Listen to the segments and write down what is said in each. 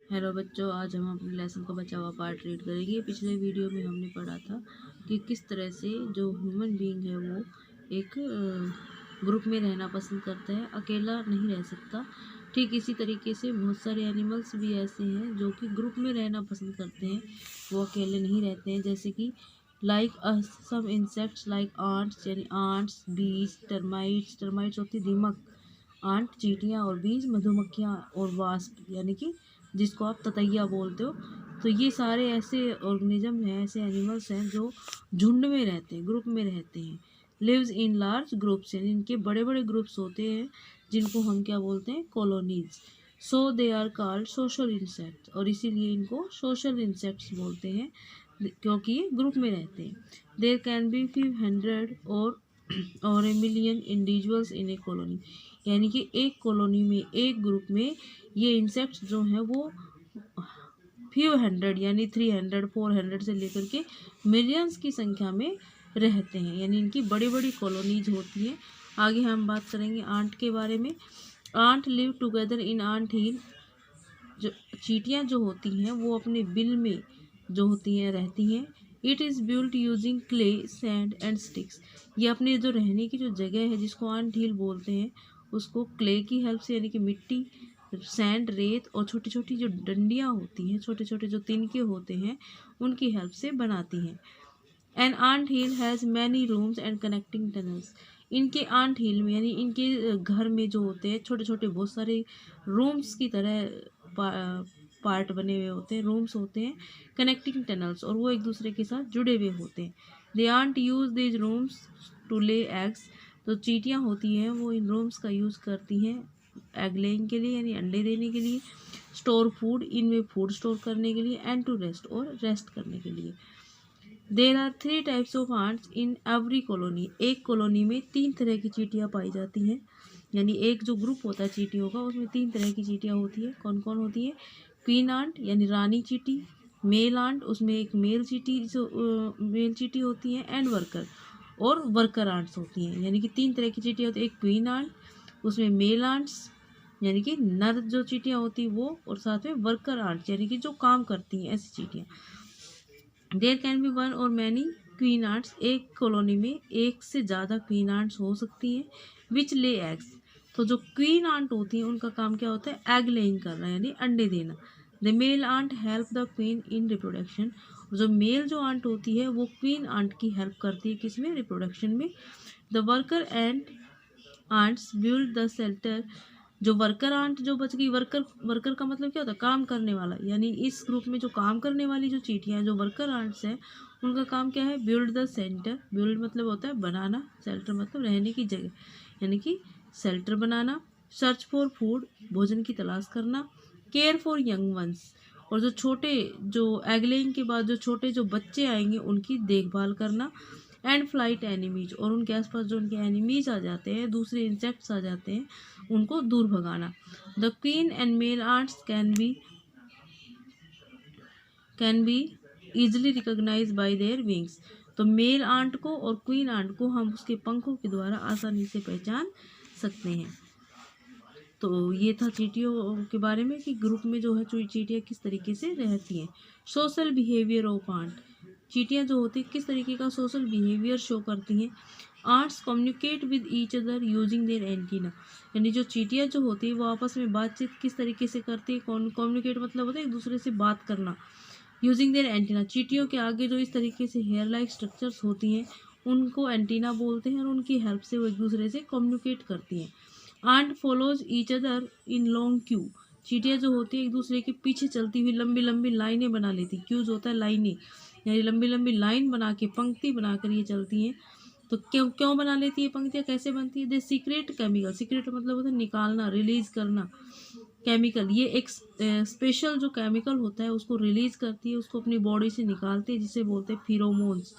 Hello बच्चों, आज हम अपने लेसन का बचा हुआ पार्ट रीड करेंगे। पिछले वीडियो में हमने पढ़ा था कि किस तरह से जो ह्यूमन बीइंग है वो एक ग्रुप में रहना पसंद करता है, अकेला नहीं रह सकता। ठीक इसी तरीके से बहुत सारे एनिमल्स भी ऐसे हैं जो कि ग्रुप में रहना पसंद करते हैं, वो अकेले नहीं रहते हैं। जैसे कि like some insects like ants, यानी आंट्स, बीज, टर्माइट्स होती दीमक, आंट चींटियाँ, और बीज मधुमक्खियाँ, और वास्प यानी कि जिसको आप ततैया बोलते हो। तो ये सारे ऐसे ऑर्गेनिज्म हैं, ऐसे एनिमल्स हैं जो झुंड में रहते हैं, ग्रुप में रहते हैं। लिव्स इन लार्ज ग्रुप्स, यानी इनके बड़े बड़े ग्रुप्स होते हैं जिनको हम क्या बोलते हैं, colonies. So they are called social insects, और इसीलिए इनको सोशल इंसेक्ट्स बोलते हैं क्योंकि ये ग्रुप में रहते हैं। There can be few hundred और a million individuals in a colony, यानी कि एक कॉलोनी में, एक ग्रुप में ये इंसेक्ट्स जो हैं वो फ्यू हंड्रेड यानी 300 400 से लेकर के मिलियंस की संख्या में रहते हैं, यानी इनकी बड़ी बड़ी कॉलोनीज होती हैं। आगे हम बात करेंगे आंट के बारे में। Ant live together in ant hill. जो चींटियाँ जो होती हैं वो अपने बिल में जो होती हैं रहती हैं। It is built using clay, sand and sticks. ये अपने जो रहने की जो जगह है जिसको आंट हिल बोलते हैं, उसको क्ले की हेल्प से, यानी कि मिट्टी, सैंड, रेत, और छोटी छोटी जो डंडियाँ होती हैं, छोटे छोटे जो तिनके होते हैं, उनकी हेल्प से बनाती हैं। An ant hill has many rooms and connecting tunnels. इनके आंट हिल में, यानी इनके घर में जो होते हैं छोटे छोटे बहुत सारे रूम्स की तरह पार्ट बने हुए होते हैं, रूम्स होते हैं, कनेक्टिंग टनल्स, और वो एक दूसरे के साथ जुड़े हुए होते हैं। The ant use these rooms to lay eggs. तो चींटियाँ होती हैं वो इन रूम्स का यूज़ करती हैं एग लेइंग के लिए, यानी अंडे देने के लिए। स्टोर फूड, इनमें फूड स्टोर करने के लिए। एंड टू रेस्ट, और रेस्ट करने के लिए। There are 3 types of ants in every colony. एक कॉलोनी में 3 तरह की चींटियाँ पाई जाती हैं, यानी एक जो ग्रुप होता है चींटियों का, उसमें 3 तरह की चींटियाँ होती हैं। कौन कौन होती है? क्वीन आंट यानी रानी चींटी, मेल आंट, उसमें एक मेल चींटी जो मेल चींटी होती है, एंड वर्कर, और वर्कर आंट्स होती हैं। यानी कि 3 तरह की चींटियाँ होती है। एक क्वीन आंट, उसमें मेल आंट्स यानी कि नर जो चींटियाँ होती हैं वो, और साथ में वर्कर आंट्स यानी कि जो काम करती हैं, ऐसी चींटियाँ। देयर कैन बी वन और मैनी क्वीन आंट्स। एक कॉलोनी में एक से ज़्यादा क्वीन आंट्स हो सकती हैं। विच ले एग्स। तो जो क्वीन आंट होती हैं उनका काम क्या होता है? एग लेइंग करना, यानी अंडे देना। The male ant help the queen in reproduction. जो मेल जो आंट होती है वो क्वीन आंट की हेल्प करती है, किसमें? रिप्रोडक्शन में। The worker and ants build the shelter. जो वर्कर आंट जो बच गई, वर्कर वर्कर का मतलब क्या होता है? काम करने वाला। यानी इस ग्रुप में जो काम करने वाली जो चींटियाँ हैं, जो वर्कर आंट्स हैं, उनका काम क्या है? Build the centre. बिल्ड मतलब होता है बनाना, शेल्टर मतलब रहने की जगह, यानी कि shelter banana. Search for food, भोजन की तलाश करना। केयर फॉर यंग वंस, और जो छोटे, जो एग लेइंग के बाद जो छोटे जो बच्चे आएंगे उनकी देखभाल करना। एंड फ्लाइट एनिमीज, और उनके आसपास जो उनके एनिमीज आ जाते हैं, दूसरे इंसेक्ट्स आ जाते हैं, उनको दूर भगाना। The queen and male ants can be easily recognise by their wings. तो मेल आंट को और क्वीन आंट को हम उसके पंखों के द्वारा आसानी से पहचान सकते हैं। तो ये था चींटियों के बारे में कि ग्रुप में जो है चींटियाँ किस तरीके से रहती हैं। Social behaviour of ant. चींटियाँ जो होती हैं किस तरीके का सोशल बिहेवियर शो करती हैं। Ants communicate with each other using their antenna. यानी जो चींटियाँ जो होती है वो आपस में बातचीत किस तरीके से करती है? कम्युनिकेट मतलब होता है एक दूसरे से बात करना। यूजिंग देयर एंटीना, चींटियों के आगे जो इस तरीके से हेयर लाइक स्ट्रक्चर्स होती हैं उनको एंटीना बोलते हैं, और उनकी हेल्प से वो एक दूसरे से कम्युनिकेट करती हैं। Ant follows each other in long queue. चींटियाँ जो होती है एक दूसरे के पीछे चलती हुई लंबी लंबी लाइनें बना लेती। क्यूज होता है लाइनें, यानी लंबी लंबी लाइन बना के, पंक्ति बनाकर ये चलती हैं। तो क्यों क्यों बना लेती है पंक्तियाँ, कैसे बनती है? दे सीक्रेट केमिकल, सीक्रेट मतलब होता है निकालना, रिलीज करना। केमिकल, ये एक स्पेशल जो केमिकल होता है उसको रिलीज करती है, उसको अपनी बॉडी से निकालती है, जिसे बोलते हैं pheromones.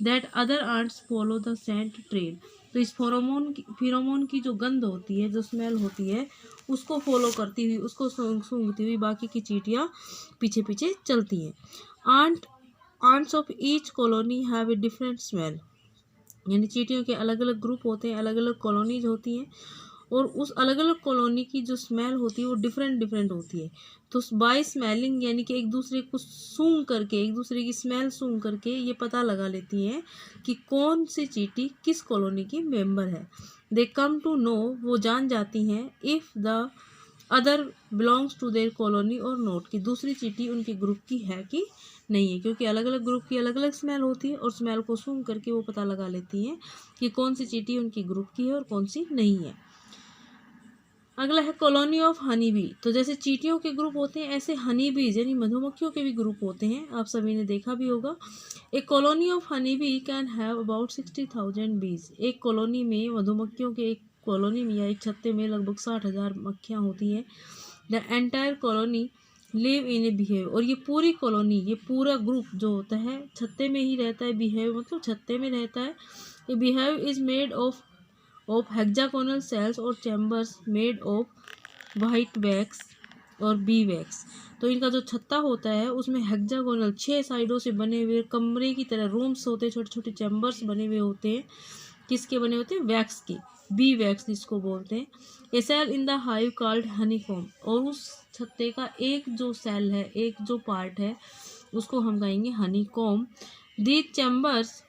That other ants follow the scent trail. तो इस फिरोमोन की जो गंध होती है, जो स्मेल होती है, उसको फॉलो करती हुई, उसको सूंघती हुई बाकी की चींटियाँ पीछे पीछे चलती हैं। Ant ants of each colony have a different smell. यानी चींटियों के अलग अलग ग्रुप होते हैं, अलग अलग कॉलोनीज होती हैं, और उस अलग अलग कॉलोनी की जो स्मेल होती है वो डिफरेंट डिफरेंट होती है। तो बाय स्मेलिंग यानी कि एक दूसरे को सूंघ करके, एक दूसरे की स्मेल सूंघ करके ये पता लगा लेती हैं कि कौन सी चींटी किस कॉलोनी की मेंबर है। दे कम टू नो, वो जान जाती हैं, if the other belongs to their colony और नोट, की दूसरी चींटी उनके ग्रुप की है कि नहीं है, क्योंकि अलग अलग ग्रुप की अलग अलग स्मेल होती है और स्मेल को सूंघ करके वो पता लगा लेती हैं कि कौन सी चींटी उनकी ग्रुप की है और कौन सी नहीं है। अगला है कॉलोनी ऑफ हनी बी। तो जैसे चींटियों के ग्रुप होते हैं ऐसे हनी बीज यानी मधुमक्खियों के भी ग्रुप होते हैं, आप सभी ने देखा भी होगा। एक colony of honey bee can have about 60,000 बीज। एक कॉलोनी में मधुमक्खियों के एक कॉलोनी में या एक छत्ते में लगभग 60,000 मक्खियाँ होती हैं। The entire colony live in A behave, और ये पूरी कॉलोनी, ये पूरा ग्रुप जो होता है छत्ते में ही रहता है। बिहेव मतलब छत्ते में रहता है। ये beehive is made of hexagonal cells और chambers made of white wax और बी वैक्स। तो इनका जो छत्ता होता है उसमें हेक्सागोनल 6 साइडों से बने हुए कमरे की तरह रूम्स होते हैं, छोटे छोटे चैम्बर्स बने हुए होते हैं। किसके बने होते हैं? वैक्स के, बी वैक्स जिसको बोलते हैं। A cell in the hive called honeycomb, और उस छत्ते का एक जो सेल है, एक जो पार्ट है, उसको हम कहेंगे honeycomb. These chambers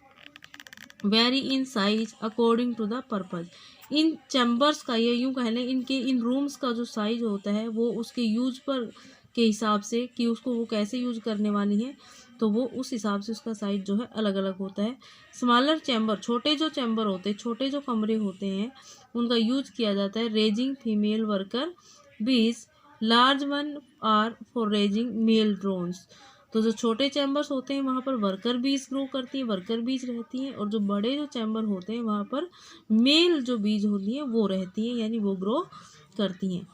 vary in size according to the purpose. इन चैम्बर्स का, या यूँ कह लें इनके इन रूम्स का जो साइज होता है वो उसके यूज पर के हिसाब से, कि उसको वो कैसे यूज करने वाली है, तो वो उस हिसाब से उसका साइज जो है अलग अलग होता है। स्मॉलर चैम्बर, छोटे जो चैम्बर होते हैं, छोटे जो कमरे होते हैं, उनका यूज किया जाता है raising female worker bees. Large one are for raising male drones. तो जो छोटे चैम्बर्स होते हैं वहाँ पर वर्कर बीज ग्रो करती हैं, वर्कर बीज रहती हैं, और जो बड़े जो चैम्बर होते हैं वहाँ पर मेल जो बीज होती हैं वो रहती हैं, यानी वो ग्रो करती हैं।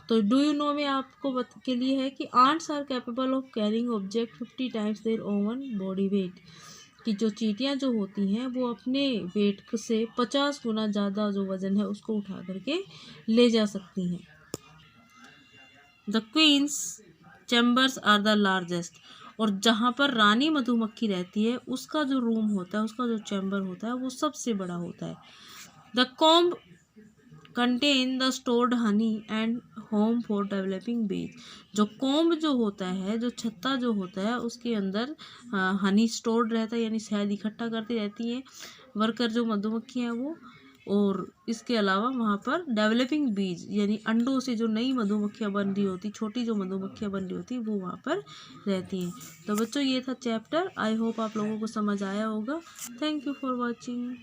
तो डू यू नो में आपको के लिए है कि ants are capable of carrying object 50 times their own body weight, कि जो चींटियाँ जो होती हैं वो अपने वेट से 50 गुना ज़्यादा जो वज़न है उसको उठा करके ले जा सकती हैं। The queens chambers are the largest, और जहाँ पर रानी मधुमक्खी रहती है उसका जो रूम होता है, उसका जो चैम्बर होता है वो सबसे बड़ा होता है। The comb contain the stored honey and home for developing बीज। जो कोम्ब जो होता है, जो छत्ता जो होता है, उसके अंदर हनी स्टोर्ड रहता है, यानी शहद इकट्ठा करती रहती हैं वर्कर जो मधुमक्खियाँ हैं वो। और इसके अलावा वहाँ पर डेवलपिंग बीज यानी अंडों से जो नई मधुमक्खियाँ बन रही होती, छोटी जो मधुमक्खियाँ बन रही होती वो वहाँ पर रहती हैं। तो बच्चों ये था चैप्टर। आई होप आप लोगों को समझ आया होगा। Thank you for watching.